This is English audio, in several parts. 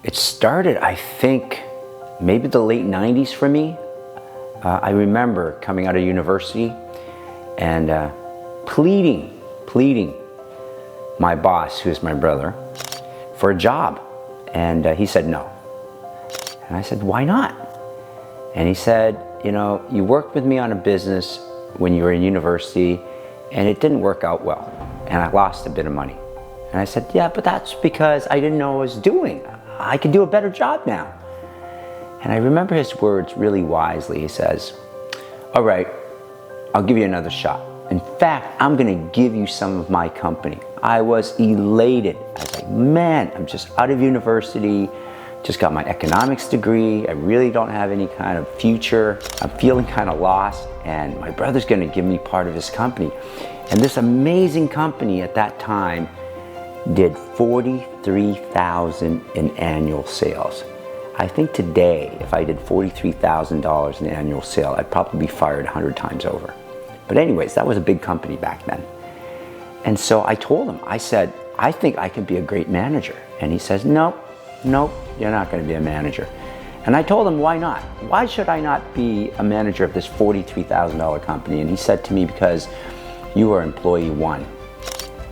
It started, I think, maybe the late 90s for me. I remember coming out of university and pleading my boss, who's my brother, for a job. And he said no. And I said, why not? And he said, you know, you worked with me on a business when you were in university and it didn't work out well. And I lost a bit of money. And I said, yeah, but that's because I didn't know what I was doing. I could do a better job now. And I remember his words really wisely. He says, all right, I'll give you another shot. In fact, I'm gonna give you some of my company. I was elated. I was like, man, I'm just out of university, just got my economics degree. I really don't have any kind of future. I'm feeling kind of lost, and my brother's gonna give me part of his company. And this amazing company at that time did $43,000 in annual sales. I think today, if I did $43,000 in annual sale, I'd probably be fired 100 times over. But anyways, that was a big company back then. And so I told him, I said, I think I could be a great manager. And he says, nope, you're not gonna be a manager. And I told him, why not? Why should I not be a manager of this $43,000 company? And he said to me, because you are employee one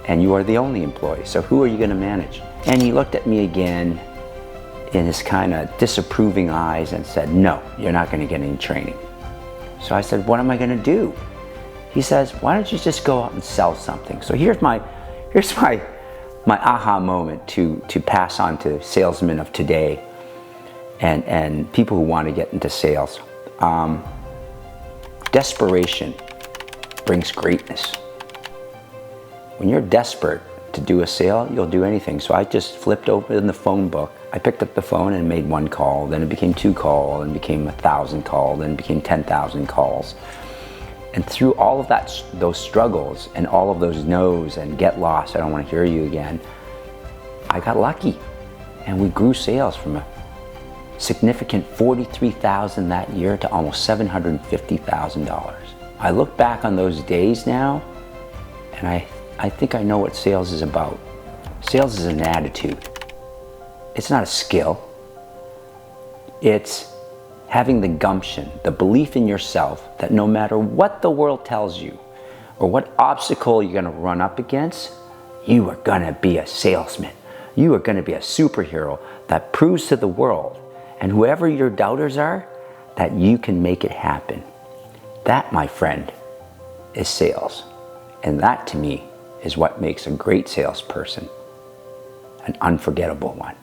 and you are the only employee. So who are you gonna manage? And he looked at me again in his kind of disapproving eyes and said, no, you're not gonna get any training. So I said, what am I gonna do? He says, why don't you just go out and sell something? So here's my aha moment to pass on to salesmen of today and people who want to get into sales. Desperation brings greatness. When you're desperate to do a sale, you'll do anything. So I just flipped open the phone book. I picked up the phone and made one call, then it became 2 calls, then it became 1,000 calls, then it became 10,000 calls. And through all of those struggles and all of those no's and get lost, I don't want to hear you again, I got lucky. And we grew sales from a significant $43,000 that year to almost $750,000. I look back on those days now, and I think I know what sales is about. Sales is an attitude. It's not a skill. It's having the gumption, the belief in yourself that no matter what the world tells you or what obstacle you're gonna run up against, you are gonna be a salesman. You are gonna be a superhero that proves to the world and whoever your doubters are, that you can make it happen. That, my friend, is sales. And that to me is what makes a great salesperson an unforgettable one.